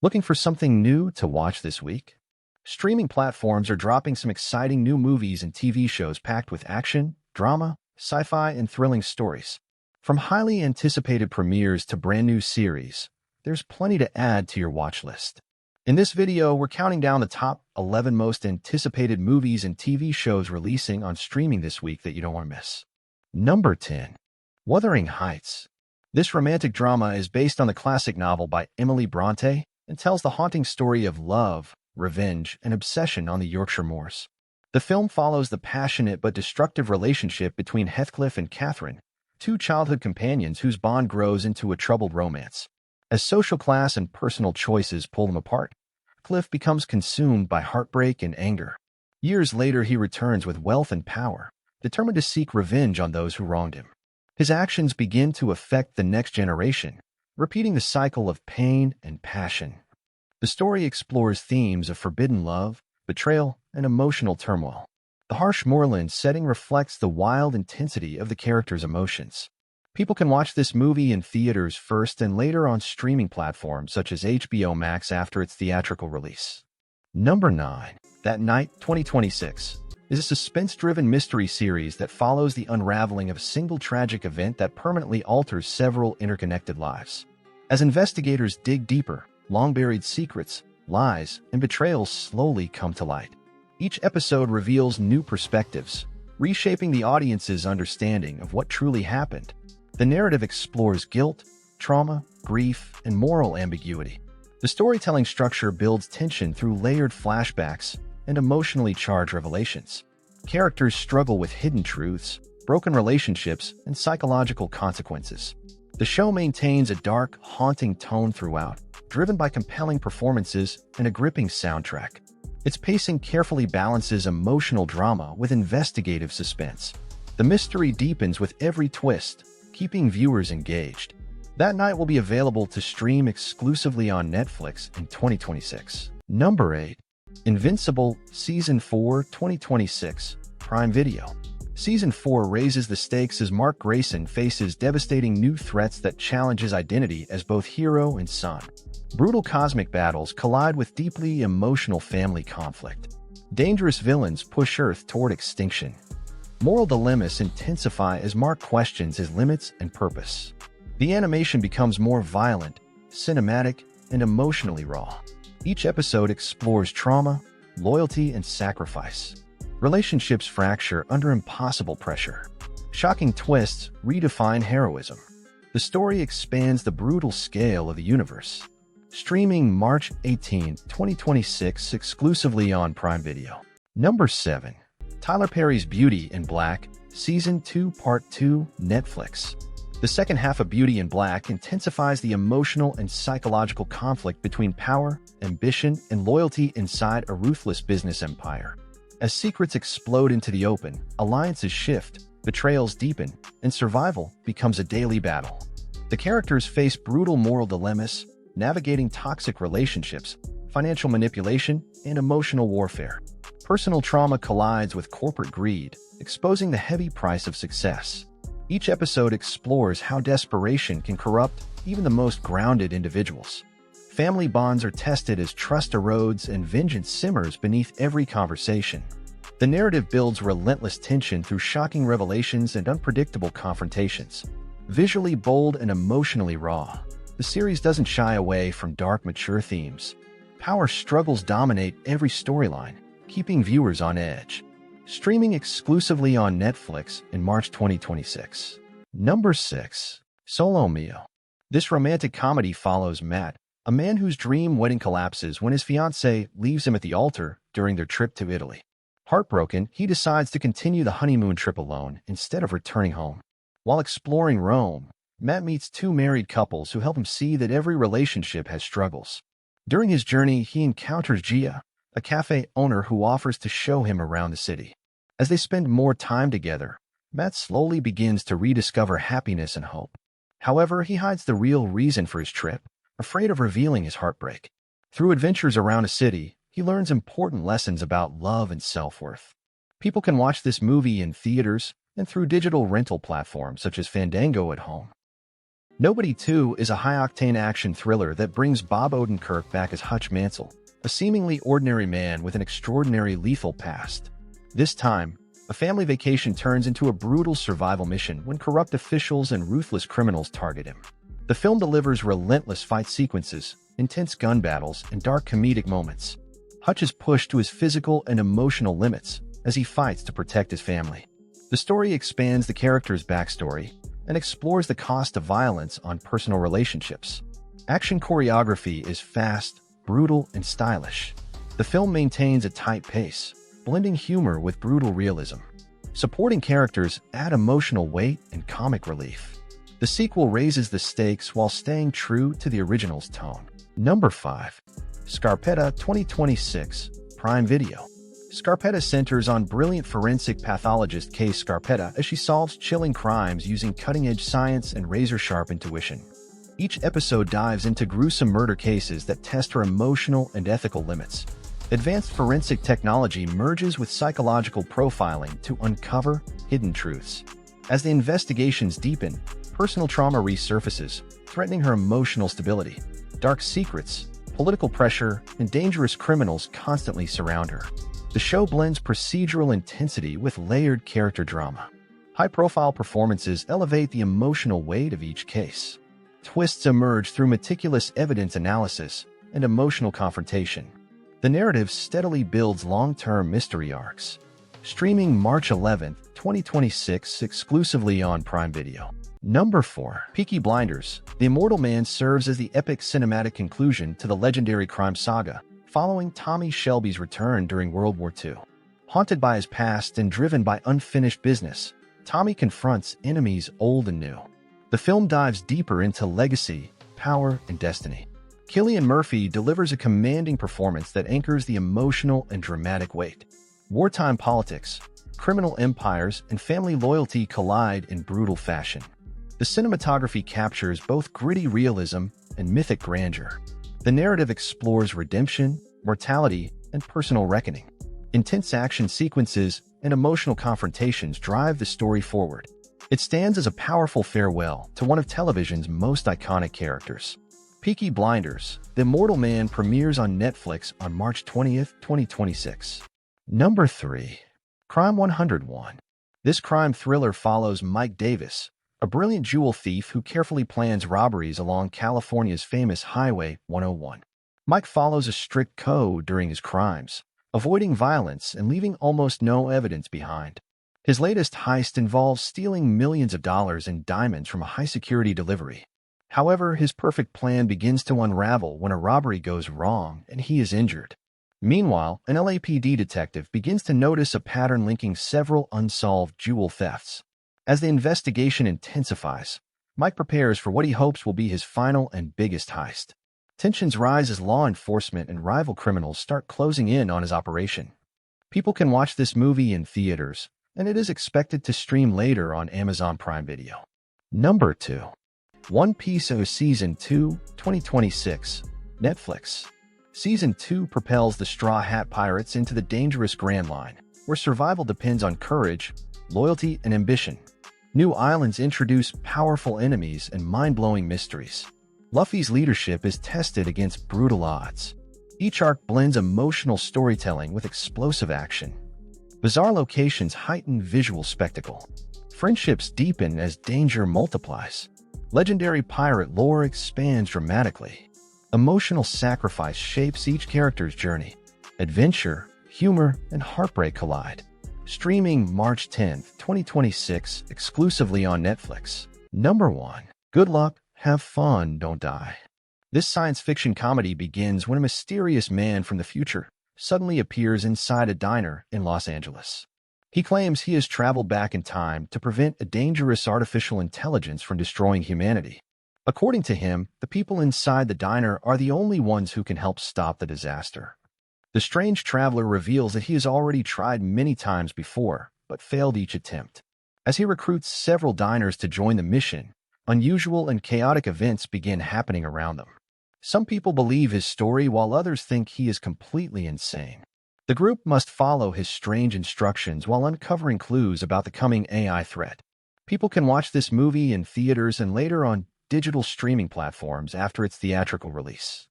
Looking for something new to watch this week? Streaming platforms are dropping some exciting new movies and TV shows packed with action, drama, sci-fi, and thrilling stories. From highly anticipated premieres to brand new series, there's plenty to add to your watch list. In this video, we're counting down the top 11 most anticipated movies and TV shows releasing on streaming this week that you don't want to miss. Number 10. Wuthering Heights. This romantic drama is based on the classic novel by Emily Bronte and tells the haunting story of love, revenge, and obsession on the Yorkshire moors. The film follows the passionate but destructive relationship between Heathcliff and Catherine, two childhood companions whose bond grows into a troubled romance. As social class and personal choices pull them apart, Cliff becomes consumed by heartbreak and anger. Years later, he returns with wealth and power, determined to seek revenge on those who wronged him. His actions begin to affect the next generation, repeating the cycle of pain and passion. The story explores themes of forbidden love, betrayal, and emotional turmoil. The harsh moorland setting reflects the wild intensity of the characters' emotions. People can watch this movie in theaters first and later on streaming platforms such as HBO Max after its theatrical release. Number 9. That Night 2026 is a suspense-driven mystery series that follows the unraveling of a single tragic event that permanently alters several interconnected lives. As investigators dig deeper, long-buried secrets, lies, and betrayals slowly come to light. Each episode reveals new perspectives, reshaping the audience's understanding of what truly happened. The narrative explores guilt, trauma, grief, and moral ambiguity. The storytelling structure builds tension through layered flashbacks and emotionally charged revelations. Characters struggle with hidden truths, broken relationships, and psychological consequences. The show maintains a dark, haunting tone throughout, driven by compelling performances and a gripping soundtrack. Its pacing carefully balances emotional drama with investigative suspense. The mystery deepens with every twist, keeping viewers engaged. That Night will be available to stream exclusively on Netflix in 2026. Number 8. Invincible, Season 4, 2026, Prime Video. Season 4 raises the stakes as Mark Grayson faces devastating new threats that challenge his identity as both hero and son. Brutal cosmic battles collide with deeply emotional family conflict. Dangerous villains push Earth toward extinction. Moral dilemmas intensify as Mark questions his limits and purpose. The animation becomes more violent, cinematic, and emotionally raw. Each episode explores trauma, loyalty, and sacrifice. Relationships fracture under impossible pressure. Shocking twists redefine heroism. The story expands the brutal scale of the universe. Streaming March 18, 2026 exclusively on Prime Video. Number 7. Tyler Perry's Beauty in Black, Season 2, Part 2, Netflix. The second half of Beauty in Black intensifies the emotional and psychological conflict between power, ambition, and loyalty inside a ruthless business empire. As secrets explode into the open, alliances shift, betrayals deepen, and survival becomes a daily battle. The characters face brutal moral dilemmas, navigating toxic relationships, financial manipulation, and emotional warfare. Personal trauma collides with corporate greed, exposing the heavy price of success. Each episode explores how desperation can corrupt even the most grounded individuals. Family bonds are tested as trust erodes and vengeance simmers beneath every conversation. The narrative builds relentless tension through shocking revelations and unpredictable confrontations. Visually bold and emotionally raw, the series doesn't shy away from dark, mature themes. Power struggles dominate every storyline, keeping viewers on edge. Streaming exclusively on Netflix in March 2026. Number 6. Solo Mio. This romantic comedy follows Matt, a man whose dream wedding collapses when his fiancée leaves him at the altar during their trip to Italy. Heartbroken, he decides to continue the honeymoon trip alone instead of returning home. While exploring Rome, Matt meets two married couples who help him see that every relationship has struggles. During his journey, he encounters Gia, a cafe owner who offers to show him around the city. As they spend more time together, Matt slowly begins to rediscover happiness and hope. However, he hides the real reason for his trip, afraid of revealing his heartbreak. Through adventures around a city, he learns important lessons about love and self-worth. People can watch this movie in theaters and through digital rental platforms such as Fandango at home. Nobody 2 is a high-octane action thriller that brings Bob Odenkirk back as Hutch Mansell, a seemingly ordinary man with an extraordinary lethal past. This time, a family vacation turns into a brutal survival mission when corrupt officials and ruthless criminals target him. The film delivers relentless fight sequences, intense gun battles, and dark comedic moments. Hutch is pushed to his physical and emotional limits as he fights to protect his family. The story expands the character's backstory and explores the cost of violence on personal relationships. Action choreography is fast, brutal, and stylish. The film maintains a tight pace, blending humor with brutal realism. Supporting characters add emotional weight and comic relief. The sequel raises the stakes while staying true to the original's tone. Number 5. Scarpetta 2026, Prime Video. Scarpetta centers on brilliant forensic pathologist Kay Scarpetta as she solves chilling crimes using cutting-edge science and razor-sharp intuition. Each episode dives into gruesome murder cases that test her emotional and ethical limits. Advanced forensic technology merges with psychological profiling to uncover hidden truths. As the investigations deepen, personal trauma resurfaces, threatening her emotional stability. Dark secrets, political pressure, and dangerous criminals constantly surround her. The show blends procedural intensity with layered character drama. High-profile performances elevate the emotional weight of each case. Twists emerge through meticulous evidence analysis and emotional confrontation. The narrative steadily builds long-term mystery arcs. Streaming March 11, 2026, exclusively on Prime Video. Number 4. Peaky Blinders. The Immortal Man serves as the epic cinematic conclusion to the legendary crime saga, following Tommy Shelby's return during World War II. Haunted by his past and driven by unfinished business, Tommy confronts enemies old and new. The film dives deeper into legacy, power, and destiny. Cillian Murphy delivers a commanding performance that anchors the emotional and dramatic weight. Wartime politics, criminal empires, and family loyalty collide in brutal fashion. The cinematography captures both gritty realism and mythic grandeur. The narrative explores redemption, mortality, and personal reckoning. Intense action sequences and emotional confrontations drive the story forward. It stands as a powerful farewell to one of television's most iconic characters. Peaky Blinders, The Immortal Man premieres on Netflix on March 20th, 2026. Number 3. Crime 101. This crime thriller follows Mike Davis, a brilliant jewel thief who carefully plans robberies along California's famous Highway 101. Mike follows a strict code during his crimes, avoiding violence and leaving almost no evidence behind. His latest heist involves stealing millions of dollars in diamonds from a high-security delivery. However, his perfect plan begins to unravel when a robbery goes wrong and he is injured. Meanwhile, an LAPD detective begins to notice a pattern linking several unsolved jewel thefts. As the investigation intensifies, Mike prepares for what he hopes will be his final and biggest heist. Tensions rise as law enforcement and rival criminals start closing in on his operation. People can watch this movie in theaters, and it is expected to stream later on Amazon Prime Video. Number 2. One Piece Season 2, 2026, Netflix. Season 2 propels the Straw Hat Pirates into the dangerous Grand Line, where survival depends on courage, loyalty, and ambition. New islands introduce powerful enemies and mind-blowing mysteries. Luffy's leadership is tested against brutal odds. Each arc blends emotional storytelling with explosive action. Bizarre locations heighten visual spectacle. Friendships deepen as danger multiplies. Legendary pirate lore expands dramatically. Emotional sacrifice shapes each character's journey. Adventure, humor, and heartbreak collide. Streaming March 10th, 2026, exclusively on Netflix. Number 1. Good luck, have fun, don't die. This science fiction comedy begins when a mysterious man from the future suddenly appears inside a diner in Los Angeles. He claims he has traveled back in time to prevent a dangerous artificial intelligence from destroying humanity. According to him, the people inside the diner are the only ones who can help stop the disaster. The strange traveler reveals that he has already tried many times before, but failed each attempt. As he recruits several diners to join the mission, unusual and chaotic events begin happening around them. Some people believe his story while others think he is completely insane. The group must follow his strange instructions while uncovering clues about the coming AI threat. People can watch this movie in theaters and later on digital streaming platforms after its theatrical release.